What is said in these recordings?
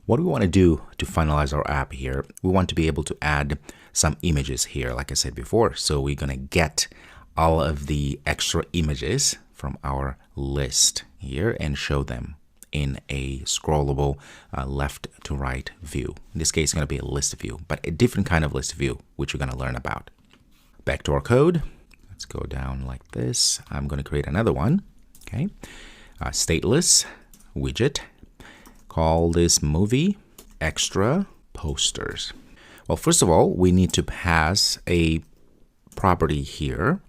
What we want to do to finalize our app here, we want to be able to add some images here, like I said before. So we're going to get all of the extra images from our list here and show them in a scrollable left to right view. In this case, it's going to be a list view, but a different kind of list view, which we're going to learn about. Back to our code. Let's go down like this. I'm going to create another one. Okay. Stateless widget. Call this movie extra posters. Well, first of all, we need to pass a property here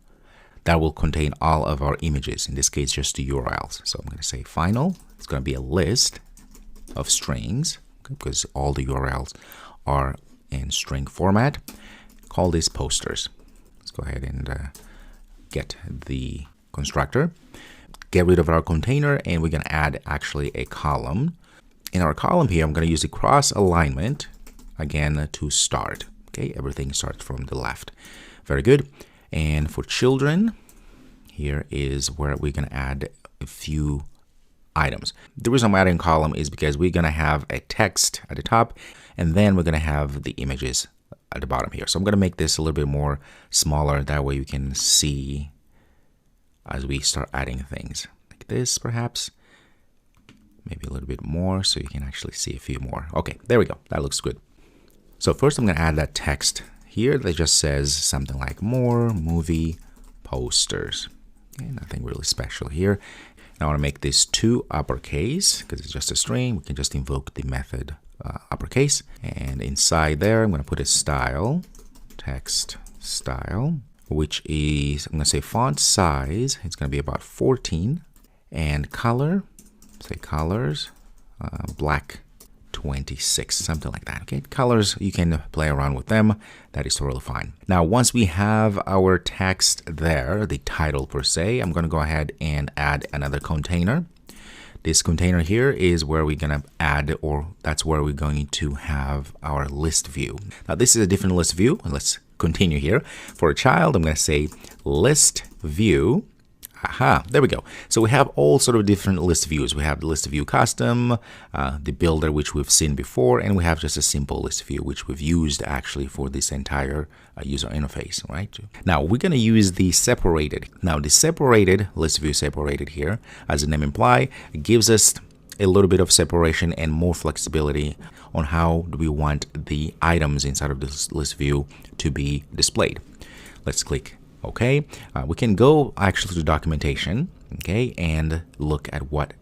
that will contain all of our images. In this case, just the URLs. So I'm going to say final. It's going to be a list of strings, okay, because all the URLs are in string format. Call this posters. Let's go ahead and get the constructor. Get rid of our container, and we're going to add actually a column. In our column here, I'm going to use a cross alignment again to start. Okay, everything starts from the left. Very good. And for children, here is where we're going to add a few items. The reason I'm adding column is because we're going to have a text at the top, and then we're going to have the images at the bottom here. So I'm going to make this a little bit more smaller. That way you can see as we start adding things like this, perhaps. Maybe a little bit more so you can actually see a few more. Okay, there we go. That looks good. So first I'm going to add that text here that just says something like more movie posters. Okay, nothing really special here. Now I want to make this 2 uppercase because it's just a string. We can just invoke the method uppercase. And inside there, I'm going to put a style, text style, which is, I'm going to say font size. It's going to be about 14. And color, say colors, black 26, something like that. Okay, colors, you can play around with them. That is totally fine. Now, once we have our text there, the title per se, I'm going to go ahead and add another container. This container here is where we're going to add, or that's where we're going to have our list view. Now, this is a different list view. Let's continue here. For a child, I'm going to say list view. Aha, there we go. So we have all sort of different list views. We have the list view custom, the builder, which we've seen before, and we have just a simple list view, which we've used actually for this entire user interface, right? Now we're going to use the separated. Now the separated, list view separated here, as the name implies, gives us a little bit of separation and more flexibility on how do we want the items inside of this list view to be displayed. Let's click OK. We can go actually to documentation, okay, and look at what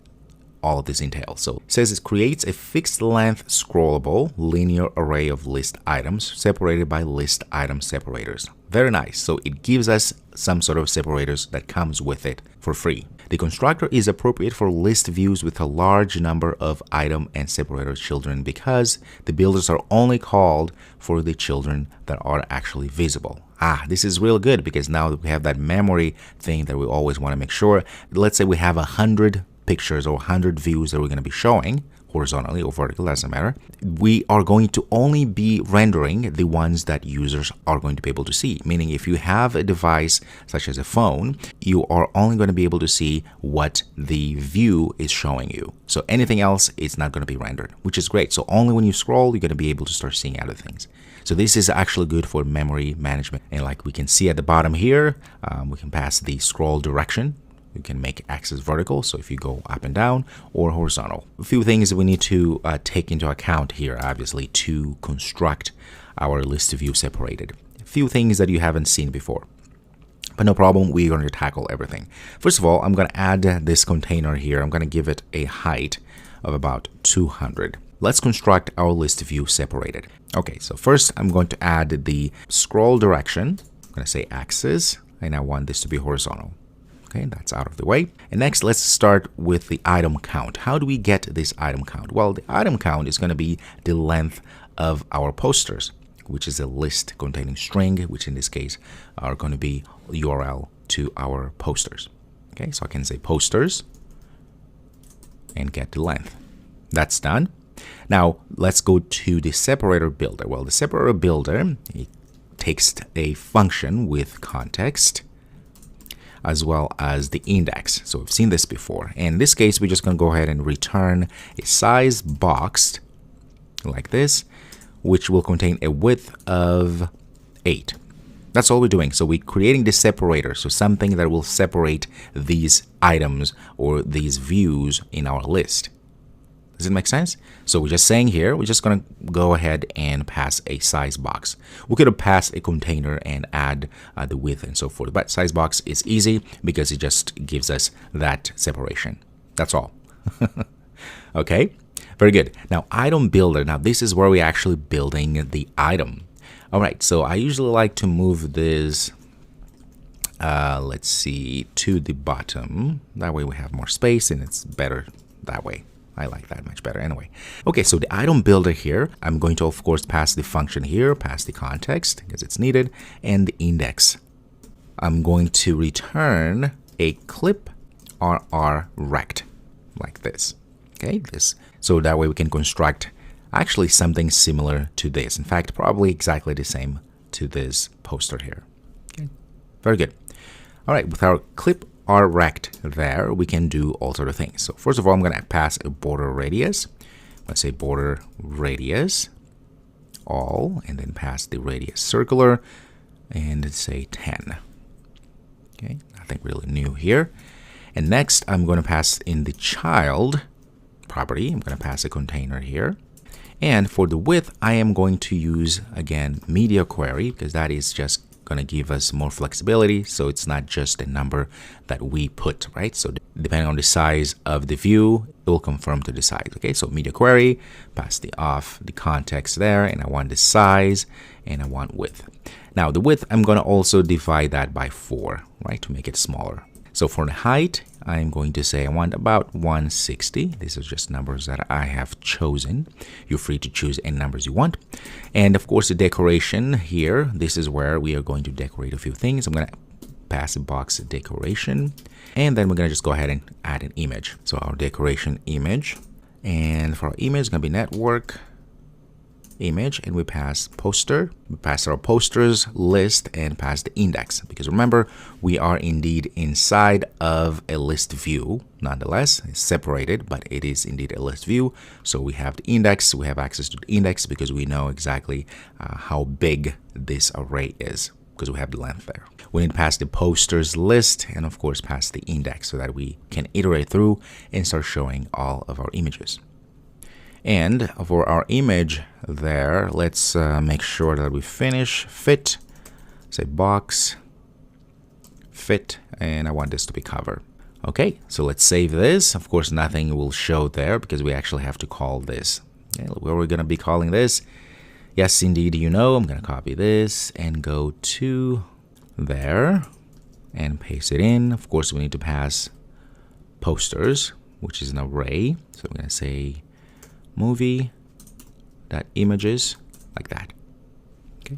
all of this entails. So it says it creates a fixed length scrollable linear array of list items separated by list item separators. Very nice. So it gives us some sort of separators that comes with it for free. The constructor is appropriate for list views with a large number of item and separator children because the builders are only called for the children that are actually visible. This is real good because now we have that memory thing that we always want to make sure. Let's say we have 100 pictures or 100 views that we're going to be showing horizontally or vertical, doesn't matter. We are going to only be rendering the ones that users are going to be able to see. Meaning if you have a device such as a phone, you are only going to be able to see what the view is showing you. So anything else is not going to be rendered, which is great. So only when you scroll, you're going to be able to start seeing other things. So this is actually good for memory management. And like we can see at the bottom here, we can pass the scroll direction. We can make axis vertical, so if you go up and down, or horizontal. A few things that we need to take into account here, obviously, to construct our list view separated. A few things that you haven't seen before. But no problem, we're going to tackle everything. First of all, I'm going to add this container here. I'm going to give it a height of about 200. Let's construct our list view separated. Okay, so first I'm going to add the scroll direction. I'm going to say axis, and I want this to be horizontal. Okay, that's out of the way. And next, let's start with the item count. How do we get this item count? Well, the item count is going to be the length of our posters, which is a list containing string, which in this case are going to be URL to our posters. Okay, so I can say posters and get the length. That's done. Now, let's go to the separator builder. Well, the separator builder, it takes a function with context as well as the index. So we've seen this before. In this case, we're just going to go ahead and return a size boxed like this, which will contain a width of 8. That's all we're doing. So we're creating this separator, so something that will separate these items or these views in our list. Does it make sense? So we're just saying here, we're just going to go ahead and pass a size box. We could have passed a container and add the width and so forth, but size box is easy because it just gives us that separation. That's all. Okay, very good. Now, item builder. Now, this is where we're actually building the item. All right, so I usually like to move this, let's see, to the bottom. That way we have more space and it's better that way. I like that much better anyway. Okay, so the item builder here, I'm going to, of course, pass the function here, pass the context because it's needed, and the index. I'm going to return a clip RR rect like this. Okay, this. So that way we can construct actually something similar to this. In fact, probably exactly the same to this poster here. Okay, very good. All right, with our clip rect there, we can do all sort of things. So first of all, I'm going to pass a border radius. Let's say border radius all, and then pass the radius circular and say 10. Okay, nothing really new here. And next, I'm going to pass in the child property. I'm going to pass a container here. And for the width, I am going to use, again, media query, because that is just going to give us more flexibility. So it's not just a number that we put, right? So depending on the size of the view, it will conform to the size. Okay, so media query, pass the context there, and I want the size, and I want width. Now the width, I'm going to also divide that by 4, right, to make it smaller. So for the height, I'm going to say I want about 160. These are just numbers that I have chosen. You're free to choose any numbers you want. And of course, the decoration here, this is where we are going to decorate a few things. I'm going to pass a box decoration, and then we're going to just go ahead and add an image. So our decoration image, and for our image, it's going to be network image, and we pass poster, we pass our posters list, and pass the index, because remember, we are indeed inside of a list view. Nonetheless, it's separated, but it is indeed a list view. So we have the index, we have access to the index because we know exactly how big this array is, because we have the length there. We need to pass the posters list, and of course pass the index so that we can iterate through and start showing all of our images. And for our image there, let's make sure that we finish fit, say box, fit, and I want this to be cover. Okay, so let's save this. Of course, nothing will show there because we actually have to call this. Okay, where we're going to be calling this? Yes, indeed, you know, I'm going to copy this and go to there and paste it in. Of course, we need to pass posters, which is an array. So I'm going to say movie.images like that. Okay.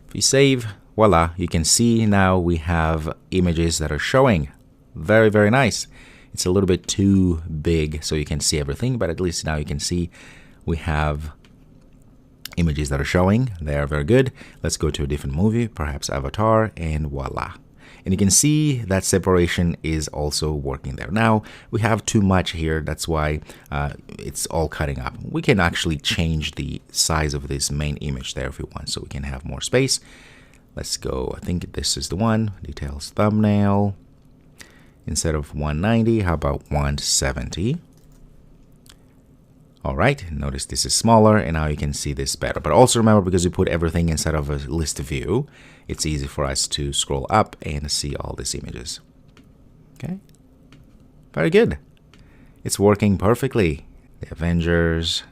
If you save, voila, you can see now we have images that are showing. Very, very nice. It's a little bit too big so you can see everything, but at least now you can see we have images that are showing. They are very good. Let's go to a different movie, perhaps Avatar, and voila. And you can see that separation is also working there. Now, we have too much here. That's why it's all cutting up. We can actually change the size of this main image there if we want, so we can have more space. Let's go. I think this is the one. Details thumbnail. Instead of 190, how about 170? All right, notice this is smaller, and now you can see this better. But also remember, because we put everything inside of a list view, it's easy for us to scroll up and see all these images. Okay, very good. It's working perfectly. The Avengers,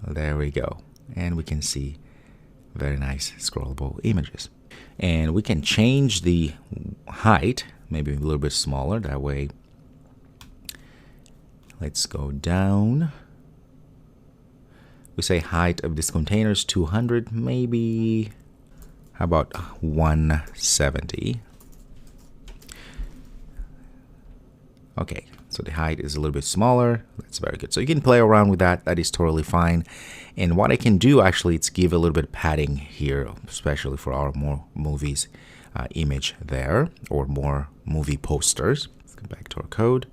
there we go. And we can see very nice scrollable images. And we can change the height, maybe a little bit smaller. That way, let's go down. We say height of this container is 200, maybe, how about 170? Okay, so the height is a little bit smaller. That's very good. So you can play around with that. That is totally fine. And what I can do actually, it's give a little bit of padding here, especially for our more movies image there, or more movie posters. Let's go back to our code.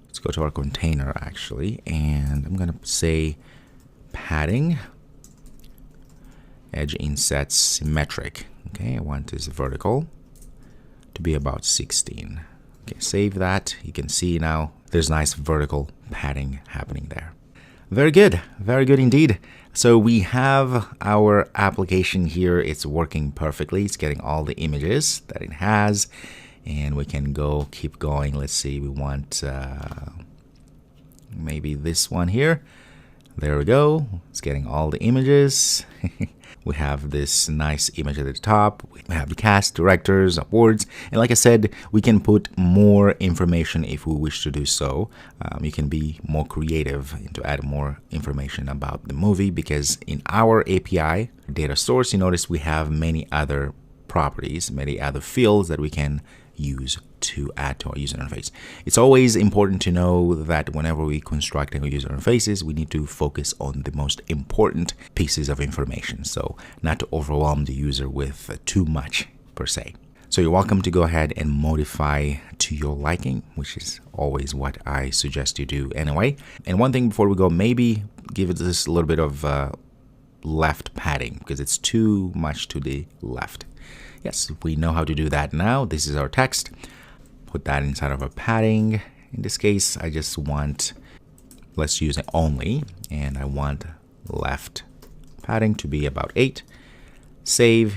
Let's go to our container actually, and I'm gonna say padding. Edge inset symmetric. Okay, I want this vertical to be about 16. Okay, save that. You can see now there's nice vertical padding happening there. Very good indeed. So we have our application here. It's working perfectly. It's getting all the images that it has, and we can keep going. Let's see, we want maybe this one here. There we go. It's getting all the images. We have this nice image at the top. We have the cast, directors, awards. And like I said, we can put more information if we wish to do so. You can be more creative and to add more information about the movie, because in our API data source, you notice we have many other properties, many other fields that we can use to add to our user interface. It's always important to know that whenever we construct our user interfaces, we need to focus on the most important pieces of information, so not to overwhelm the user with too much per se. So you're welcome to go ahead and modify to your liking, which is always what I suggest you do anyway. And one thing before we go, maybe give it this a little bit of left padding, because it's too much to the left. Yes, we know how to do that now. This is our text. Put that inside of a padding. In this case, I just want, let's use it only, and I want left padding to be about 8. Save.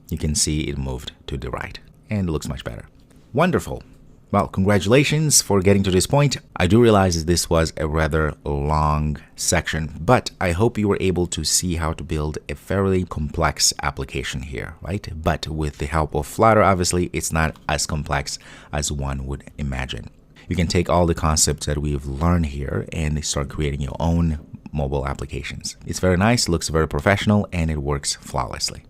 You can see it moved to the right, and it looks much better. Wonderful. Well, congratulations for getting to this point. I do realize this was a rather long section, but I hope you were able to see how to build a fairly complex application here, right? But with the help of Flutter, obviously, it's not as complex as one would imagine. You can take all the concepts that we've learned here and start creating your own mobile applications. It's very nice, looks very professional, and it works flawlessly.